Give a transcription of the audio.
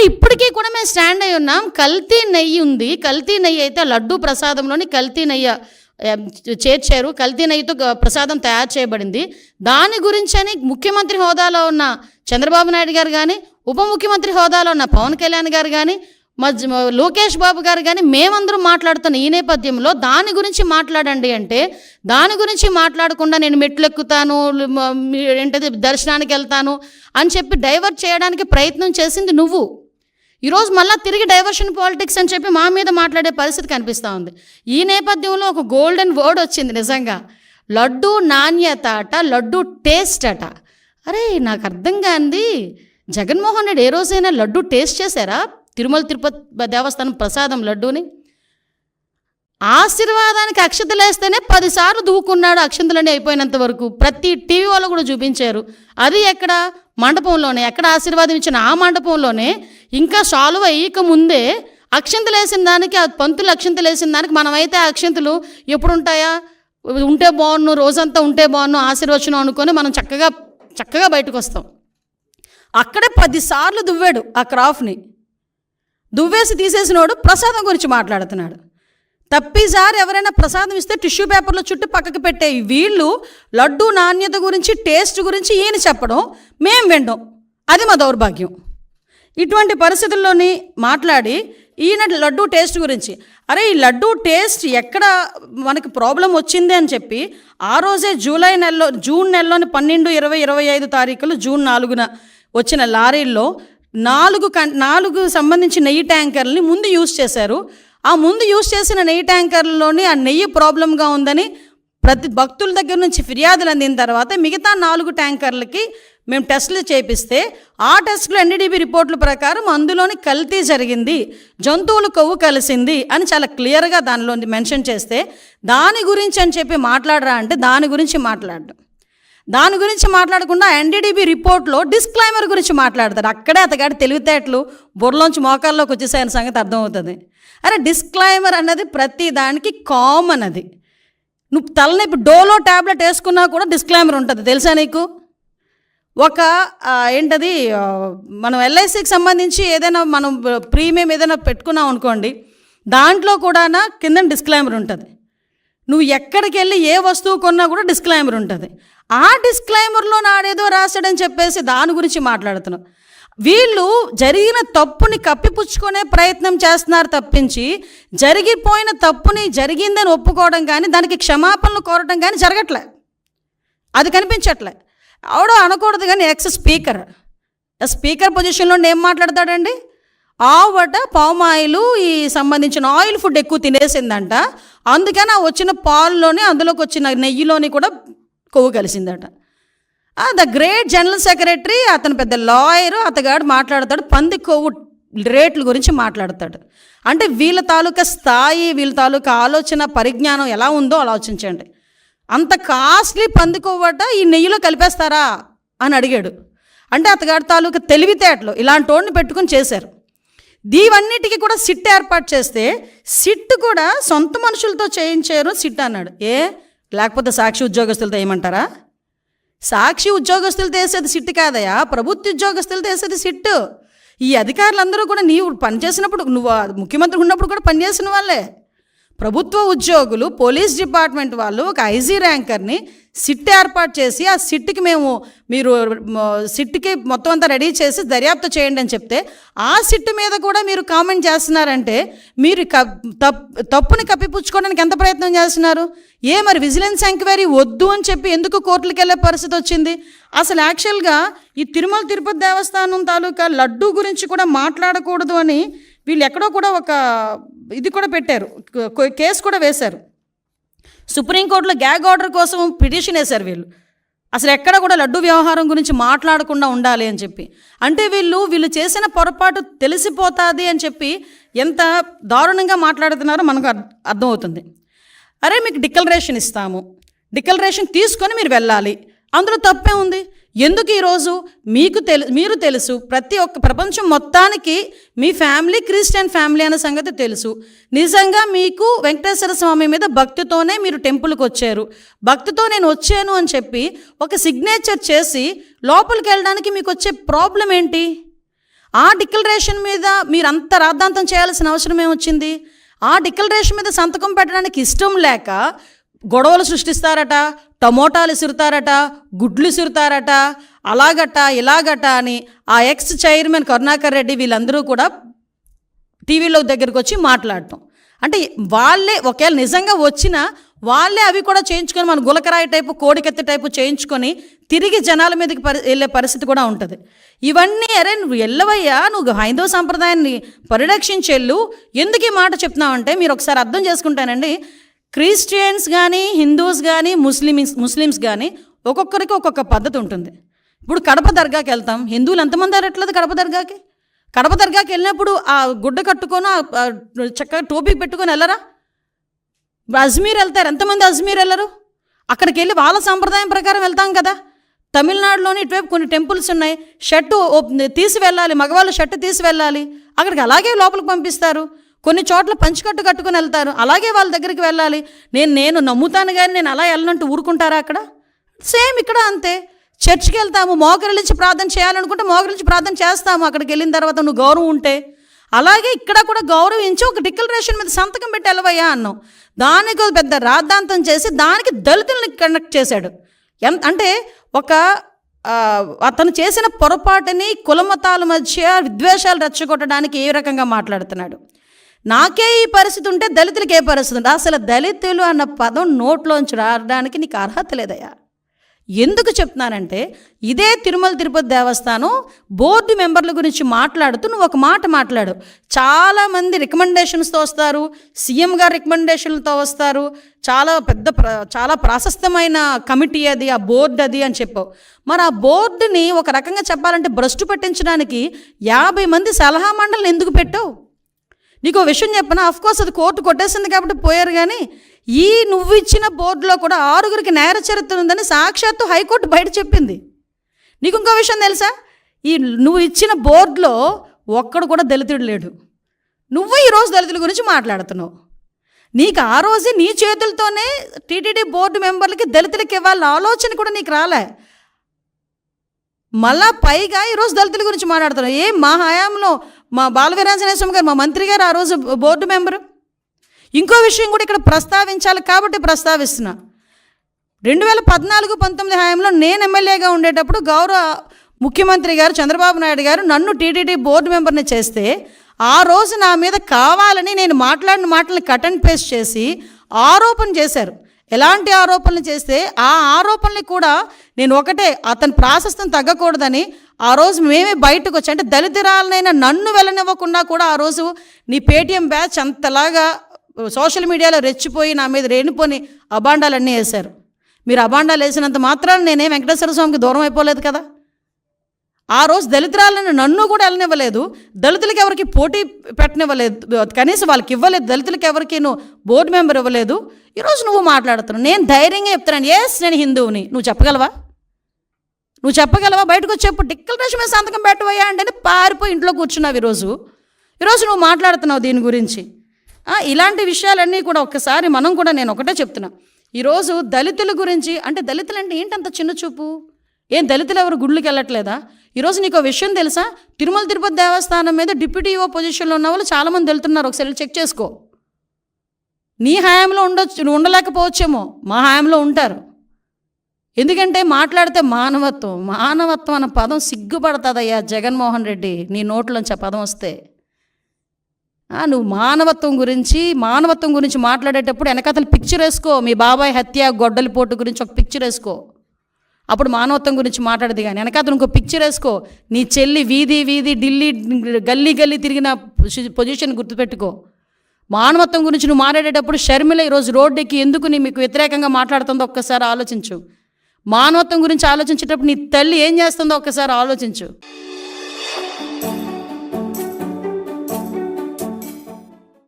ఇప్పటికీ కూడా మేము స్టాండ్ అయి ఉన్నాం. కల్తీ నెయ్యి ఉంది, కల్తీ నెయ్యి అయితే లడ్డూ ప్రసాదంలోని కల్తీ నెయ్యి చేర్చారు, కల్తీ నెయ్యితో ప్రసాదం తయారు చేయబడింది. దాని గురించి అని ముఖ్యమంత్రి హోదాలో ఉన్న చంద్రబాబు నాయుడు గారు కానీ, ఉప ముఖ్యమంత్రి హోదాలో ఉన్న పవన్ కళ్యాణ్ గారు కానీ, లోకేష్ బాబు గారు కానీ మేమందరం మాట్లాడుతున్న ఈ నేపథ్యంలో దాని గురించి మాట్లాడండి అంటే, దాని గురించి మాట్లాడకుండా నేను మెట్లు ఎక్కుతాను, ఏంటది దర్శనానికి వెళ్తాను అని చెప్పి డైవర్ట్ చేయడానికి ప్రయత్నం చేసింది నువ్వు. ఈరోజు మళ్ళీ తిరిగి డైవర్షన్ పాలిటిక్స్ అని చెప్పి మా మీద మాట్లాడే పరిస్థితి కనిపిస్తూ ఉంది. ఈ నేపథ్యంలో ఒక గోల్డెన్ వర్డ్ వచ్చింది నిజంగా, లడ్డు నాణ్యత అట, లడ్డు టేస్ట్ అట. అరే నాకు అర్థం కాంది, జగన్మోహన్ రెడ్డి ఏ రోజైనా లడ్డు టేస్ట్ చేశారా? తిరుమల తిరుపతి దేవస్థానం ప్రసాదం లడ్డూని ఆశీర్వాదానికి అక్షతలు వేస్తేనే 10 సార్లు దూకున్నాడు, అక్షంతలన్నీ అయిపోయినంత వరకు. ప్రతి టీవీ వాళ్ళు కూడా చూపించారు. అది ఎక్కడ? మండపంలోనే. ఎక్కడ ఆశీర్వాదం ఇచ్చిన ఆ మండపంలోనే. ఇంకా సాల్వ్ అయ్యక ముందే అక్షంతలు వేసిన దానికి, ఆ పంతులు అక్షంతలు వేసిన దానికి మనమైతే ఆ అక్షంతలు ఎప్పుడు ఉంటాయా, ఉంటే బాగున్ను, రోజంతా ఉంటే బాగున్ను, ఆశీర్వచనం అనుకొని మనం చక్కగా బయటకు వస్తాం. అక్కడే 10 సార్లు దువ్వాడు ఆ క్రాఫ్ని. దువ్వేసి తీసేసినోడు ప్రసాదం గురించి మాట్లాడుతున్నాడు. తప్పిసారి ఎవరైనా ప్రసాదం ఇస్తే టిష్యూ పేపర్లో చుట్టూ పక్కకి పెట్టే వీళ్ళు లడ్డు నాణ్యత గురించి, టేస్ట్ గురించి ఈయన చెప్పడం, మేం వినడం, అది మా దౌర్భాగ్యం. ఇటువంటి పరిస్థితుల్లోని మాట్లాడి ఈయన లడ్డు టేస్ట్ గురించి, అరే ఈ లడ్డు టేస్ట్ ఎక్కడ మనకి ప్రాబ్లం వచ్చింది అని చెప్పి ఆ రోజే జూన్ నెలలోని 12, 20, 25 తారీఖులు, జూన్ 4న వచ్చిన లారీల్లో 4 సంబంధించి నెయ్యి ట్యాంకర్లని ముందు యూజ్ చేశారు. ఆ ముందు యూజ్ చేసిన నెయ్యి ట్యాంకర్లలోని ఆ నెయ్యి ప్రాబ్లంగా ఉందని ప్రతి భక్తుల దగ్గర నుంచి ఫిర్యాదులు అందిన తర్వాత మిగతా 4 ట్యాంకర్లకి మేము టెస్టులు చేపిస్తే ఆ టెస్టులు ఎన్డీడీబీ రిపోర్టుల ప్రకారం అందులోని కల్తీ జరిగింది, జంతువుల కొవ్వు కలిసింది అని చాలా క్లియర్గా దానిలో మెన్షన్ చేస్తే, దాని గురించి అని చెప్పి మాట్లాడరా అంటే దాని గురించి మాట్లాడడం, దాని గురించి మాట్లాడకుండా ఎన్డీడీబీ రిపోర్ట్లో డిస్క్లైమర్ గురించి మాట్లాడతారు. అక్కడే అతగాడి తెలివితేటలు బుర్రలోంచి మోకాల్లోకి వచ్చేసాయని సంగతి అర్థమవుతుంది. అరే డిస్క్లైమర్ అన్నది ప్రతి దానికి కామన్. అది నువ్వు తలనొప్పి డోలో ట్యాబ్లెట్ వేసుకున్నా కూడా డిస్క్లైమర్ ఉంటుంది, తెలుసా నీకు? ఒక ఏంటది, మనం ఎల్ఐసికి సంబంధించి ఏదైనా మనం ప్రీమియం ఏదైనా పెట్టుకున్నాం అనుకోండి, దాంట్లో కూడా కింద డిస్క్లైమర్ ఉంటుంది. నువ్వు ఎక్కడికి వెళ్ళి ఏ వస్తువు కొన్నా కూడా డిస్క్లైమర్ ఉంటుంది. ఆ డిస్క్లైమర్లో నాడేదో రాశాడని చెప్పేసి దాని గురించి మాట్లాడుతున్నాం. వీళ్ళు జరిగిన తప్పుని కప్పిపుచ్చుకునే ప్రయత్నం చేస్తున్నారు తప్పించి, జరిగిపోయిన తప్పుని జరిగిందని ఒప్పుకోవడం కానీ, దానికి క్షమాపణలు కోరడం కానీ జరగట్లే, అది కనిపించట్లే. ఆవిడ అనకూడదు కానీ స్పీకర్ పొజిషన్లో ఏం మాట్లాడతాడండి? ఆవట పామాయిలు ఈ సంబంధించిన ఆయిల్ ఫుడ్ ఎక్కువ తినేసిందంట, అందుకని ఆ వచ్చిన పాల్లోని అందులోకి వచ్చిన నెయ్యిలోని కూడా కొవ్వు కలిసిందట. ద గ్రేట్ జనరల్ సెక్రటరీ, అతను పెద్ద లాయరు, అతగాడు మాట్లాడతాడు పంది కొవ్వు రేట్ల గురించి మాట్లాడతాడు. అంటే వీళ్ళ తాలూకా స్థాయి, వీళ్ళ తాలూకా ఆలోచన పరిజ్ఞానం ఎలా ఉందో ఆలోచించండి. అంత కాస్ట్లీ పంది కొవ్వట ఈ నెయ్యిలో కలిపేస్తారా అని అడిగాడు. అంటే అతగాడి తాలూకా తెలివితేటలు ఇలాంటి వాడిని పెట్టుకుని చేశారు. దీవన్నిటికీ కూడా సిట్ ఏర్పాటు చేస్తే, సిట్ కూడా సొంత మనుషులతో చేయించారు సిట్ అన్నాడు. లేకపోతే సాక్షి ఉద్యోగస్తులతో ఏమంటారా? సాక్షి ఉద్యోగస్తులతో వేసేది సిట్ కాదయా, ప్రభుత్వ ఉద్యోగస్తులతో వేసేది సిట్. ఈ అధికారులందరూ కూడా నీవు పనిచేసినప్పుడు, నువ్వు ముఖ్యమంత్రి ఉన్నప్పుడు కూడా పనిచేసిన వాళ్ళే. ప్రభుత్వ ఉద్యోగులు, పోలీస్ డిపార్ట్మెంట్ వాళ్ళు ఒక ఐజీ ర్యాంకర్ని సిట్ ఏర్పాటు చేసి, ఆ సిట్కి మీరు సిట్కి మొత్తం అంతా రెడీ చేసి దర్యాప్తు చేయండి అని చెప్తే, ఆ సిట్ మీద కూడా మీరు కామెంట్ చేస్తున్నారంటే మీరు తప్పుని కప్పిపుచ్చుకోవడానికి ఎంత ప్రయత్నం చేస్తున్నారు? మరి విజిలెన్స్ ఎంక్వైరీ వద్దు అని చెప్పి ఎందుకు కోర్టులకు వెళ్ళే పరిస్థితి వచ్చింది? అసలు యాక్చువల్గా ఈ తిరుమల తిరుపతి దేవస్థానం తాలూకా లడ్డు గురించి కూడా మాట్లాడకూడదు అని వీళ్ళు ఎక్కడో కూడా ఒక ఇది కూడా పెట్టారు, కేసు కూడా వేశారు. సుప్రీంకోర్టులో గ్యాగ్ ఆర్డర్ కోసం పిటిషన్ వేశారు వీళ్ళు. అసలు ఎక్కడ కూడా లడ్డు వ్యవహారం గురించి మాట్లాడకుండా ఉండాలి అని చెప్పి. అంటే వీళ్ళు చేసిన పొరపాటు తెలిసిపోతుంది అని చెప్పి ఎంత దారుణంగా మాట్లాడుతున్నారో మనకు అర్థమవుతుంది. అరే మీకు డిక్లరేషన్ ఇస్తాము, డిక్లరేషన్ తీసుకొని మీరు వెళ్ళాలి, అందులో తప్పే ఉంది. ఎందుకు ఈరోజు మీరు తెలుసు, ప్రతి ఒక్క ప్రపంచం మొత్తానికి మీ ఫ్యామిలీ క్రిస్టియన్ ఫ్యామిలీ అనే సంగతి తెలుసు. నిజంగా మీకు వెంకటేశ్వర స్వామి మీద భక్తితోనే మీరు టెంపుల్కి వచ్చారు, భక్తితో నేను వచ్చాను అని చెప్పి ఒక సిగ్నేచర్ చేసి లోపలికి వెళ్ళడానికి మీకు వచ్చే ప్రాబ్లం ఏంటి? ఆ డిక్లరేషన్ మీద మీరు అంత రాద్ధాంతం చేయాల్సిన అవసరం ఏమొచ్చింది? ఆ డిక్లరేషన్ మీద సంతకం పెట్టడానికి ఇష్టం లేక గొడవలు సృష్టిస్తారట, టమోటాలు ఇసురుతారట, గుడ్లు ఇసురుతారట, అలాగట ఇలాగట అని ఆ ఎక్స్ చైర్మన్ కరుణాకర్ రెడ్డి వీళ్ళందరూ కూడా టీవీలో దగ్గరికి వచ్చి మాట్లాడటం. అంటే వాళ్ళే ఒకవేళ నిజంగా వచ్చినా వాళ్ళే అవి కూడా చేయించుకొని మన గులకరాయి టైపు కోడికెత్తి టైపు చేయించుకొని తిరిగి జనాల మీదకి వెళ్ళే పరిస్థితి కూడా ఉంటుంది. ఇవన్నీ అరే నువ్వు వెళ్ళవయ్యా, నువ్వు హైందవ సంప్రదాయాన్ని పరిరక్షించెళ్ళు, ఎందుకు ఈ మాట చెప్తున్నావంటే మీరు ఒకసారి అర్థం చేసుకుంటానండి. క్రిస్టియన్స్ కానీ హిందూస్ కానీ ముస్లిమ్స్ కానీ ఒక్కొక్కరికి ఒక్కొక్క పద్ధతి ఉంటుంది. ఇప్పుడు కడప దర్గాకి వెళ్తాం, హిందువులు ఎంతమంది అరట్లేదు కడప దర్గాకి వెళ్ళినప్పుడు ఆ గుడ్డ కట్టుకొని చక్కగా టోపీ పెట్టుకొని వెళ్ళరా? అజ్మీర్ వెళ్తారు, ఎంతమంది అజ్మీర్ వెళ్ళరు? అక్కడికి వెళ్ళి వాళ్ళ సాంప్రదాయం ప్రకారం వెళ్తాం కదా. తమిళనాడులోని ఇటువైపు కొన్ని టెంపుల్స్ ఉన్నాయి, షర్టు తీసి వెళ్ళాలి, మగవాళ్ళు షర్టు తీసి వెళ్ళాలి, అక్కడికి అలాగే లోపలికి పంపిస్తారు. కొన్ని చోట్ల పంచికట్టు కట్టుకొని వెళ్తారు, అలాగే వాళ్ళ దగ్గరికి వెళ్ళాలి. నేను నమ్ముతాను కానీ నేను అలా వెళ్ళనంటూ ఊరుకుంటారా? అక్కడ సేమ్ ఇక్కడ అంతే. చర్చికి వెళ్తాము, మోకరిల్లించి ప్రార్థన చేయాలనుకుంటే మోకరిల్లించి ప్రార్థన చేస్తాము. అక్కడికి వెళ్ళిన తర్వాత నువ్వు గౌరవం ఉంటే అలాగే ఇక్కడ కూడా గౌరవించి ఒక డిక్లరేషన్ మీద సంతకం పెట్టి వెళ్ళవయ్యా అన్నాం. దానికి పెద్ద రాద్ధాంతం చేసి దానికి దళితుల్ని కనెక్ట్ చేశాడు. అంటే ఒక అతను చేసిన పొరపాటుని కులమతాల మధ్య విద్వేషాలు రెచ్చగొట్టడానికి ఏ రకంగా మాట్లాడుతున్నాడు. నాకే ఈ పరిస్థితి ఉంటే దళితులకి ఏ పరిస్థితి ఉంటే? అసలు దళితులు అన్న పదం నోట్లోంచి రావడానికి నీకు అర్హత లేదయ్యా. ఎందుకు చెప్తున్నానంటే ఇదే తిరుమల తిరుపతి దేవస్థానం బోర్డు మెంబర్ల గురించి మాట్లాడుతూ నువ్వు ఒక మాట మాట్లాడు. చాలామంది రికమెండేషన్స్తో వస్తారు, సీఎం గారు రికమెండేషన్లతో వస్తారు, చాలా ప్రాశస్తమైన కమిటీ అది, ఆ బోర్డు అది అని చెప్పావు. మరి ఆ బోర్డుని ఒక రకంగా చెప్పాలంటే భ్రష్టు పట్టించడానికి 50 మంది సలహా మండలిని ఎందుకు పెట్టావు? నీకు విషయం చెప్పనా? అఫ్కోర్స్ అది కోర్టు కొట్టేసింది కాబట్టి పోయారు, కానీ నువ్వు ఇచ్చిన బోర్డులో కూడా 6గురికి నేర చరిత్ర ఉందని సాక్షాత్తు హైకోర్టు బయట చెప్పింది. నీకు ఇంకో విషయం తెలుసా? నువ్వు ఇచ్చిన బోర్డులో ఒక్కడు కూడా దళితుడు లేడు. నువ్వు ఈరోజు దళితుల గురించి మాట్లాడుతున్నావు. నీకు ఆ రోజే నీ చేతులతోనే టీటీడీ బోర్డు మెంబర్లకి దళితులకి ఇవ్వాలన్న ఆలోచన కూడా నీకు రాలే. మళ్ళా పైగా ఈరోజు దళితుల గురించి మాట్లాడుతున్నావు. మా హయాంలో మా బాలవీరాంజనేయ స్వామి గారు, మా మంత్రి గారు ఆ రోజు బోర్డు మెంబరు. ఇంకో విషయం కూడా ఇక్కడ ప్రస్తావించాలి కాబట్టి ప్రస్తావిస్తున్నా. 2014-19 హయాంలో నేను ఎమ్మెల్యేగా ఉండేటప్పుడు గౌరవ ముఖ్యమంత్రి గారు చంద్రబాబు నాయుడు గారు నన్ను టీటీడీ బోర్డు మెంబర్ని చేస్తే ఆ రోజు నా మీద కావాలని నేను మాట్లాడిన మాటలను కట్ అండ్ పేస్ట్ చేసి ఆరోపణ చేశారు. ఎలాంటి ఆరోపణలు చేస్తే ఆ ఆరోపణలు కూడా నేను ఒకటే, అతని ప్రాశస్తం తగ్గకూడదని ఆ రోజు మేమే బయటకు వచ్చి, అంటే దళితురాలనైనా నన్ను వెళ్ళనివ్వకుండా కూడా ఆ రోజు నీ పేటీఎం బ్యాచ్ అంతలాగా సోషల్ మీడియాలో రెచ్చిపోయి నా మీద రేణిపోని అబాండాలన్నీ వేశారు. మీరు అబాండాలు వేసినంత మాత్రాన నేనే వెంకటేశ్వర స్వామికి దూరం అయిపోలేదు కదా. ఆ రోజు దళితురాలను నన్ను కూడా వెళ్ళనివ్వలేదు, దళితులకి ఎవరికి పోటీ పెట్టనివ్వలేదు, కనీసం వాళ్ళకి ఇవ్వలేదు, దళితులకి ఎవరికి నువ్వు బోర్డు మెంబర్ ఇవ్వలేదు. ఈరోజు నువ్వు మాట్లాడుతున్నావు. నేను ధైర్యంగా చెప్తున్నాను, నేను హిందువుని. నువ్వు చెప్పగలవా? బయటకు వచ్చి చెప్పు, డిక్లరేషన్ మీద సంతకం పెట్టవయ్యా అంటే పారిపోయి ఇంట్లో కూర్చున్నావు. ఈరోజు నువ్వు మాట్లాడుతున్నావు దీని గురించి. ఇలాంటి విషయాలన్నీ కూడా ఒక్కసారి మనం కూడా, నేను ఒకటే చెప్తున్నా, ఈరోజు దళితుల గురించి, అంటే దళితులు అంటే ఏంటంత చిన్న చూపు? దళితులు ఎవరు గుళ్ళకి వెళ్ళట్లేదా? ఈరోజు నీకు విషయం తెలుసా? తిరుమల తిరుపతి దేవస్థానం మీద డిప్యూటీ ఈఓ పొజిషన్లో ఉన్న వాళ్ళు చాలామంది వెళ్తున్నారు. ఒకసారి చెక్ చేసుకో. నీ హయాంలో నువ్వు ఉండలేకపోవచ్చేమో, మా హయాంలో ఉంటారు. ఎందుకంటే మాట్లాడితే మానవత్వం అన్న పదం సిగ్గుపడుతుందయ్యా జగన్మోహన్ రెడ్డి, నీ నోట్లోంచి ఆ పదం వస్తే. నువ్వు మానవత్వం గురించి మాట్లాడేటప్పుడు వెనకతలు పిక్చర్ వేసుకో. మీ బాబాయ్ హత్య, గొడ్డలిపోటు గురించి ఒక పిక్చర్ వేసుకో, అప్పుడు మానవత్వం గురించి మాట్లాడదు. కానీ వెనకతను ఇంకో పిక్చర్ వేసుకో. నీ చెల్లి వీధి ఢిల్లీ గల్లీ తిరిగిన పొజిషన్ గుర్తుపెట్టుకో. మానవత్వం గురించి నువ్వు మాట్లాడేటప్పుడు షర్మిల ఈరోజు రోడ్డుకి ఎందుకు మీకు వ్యతిరేకంగా మాట్లాడుతుందో ఒక్కసారి ఆలోచించు. మానవత్వం గురించి ఆలోచించేటప్పుడు నీ తల్లి ఏం చేస్తుందో ఒక్కసారి ఆలోచించు.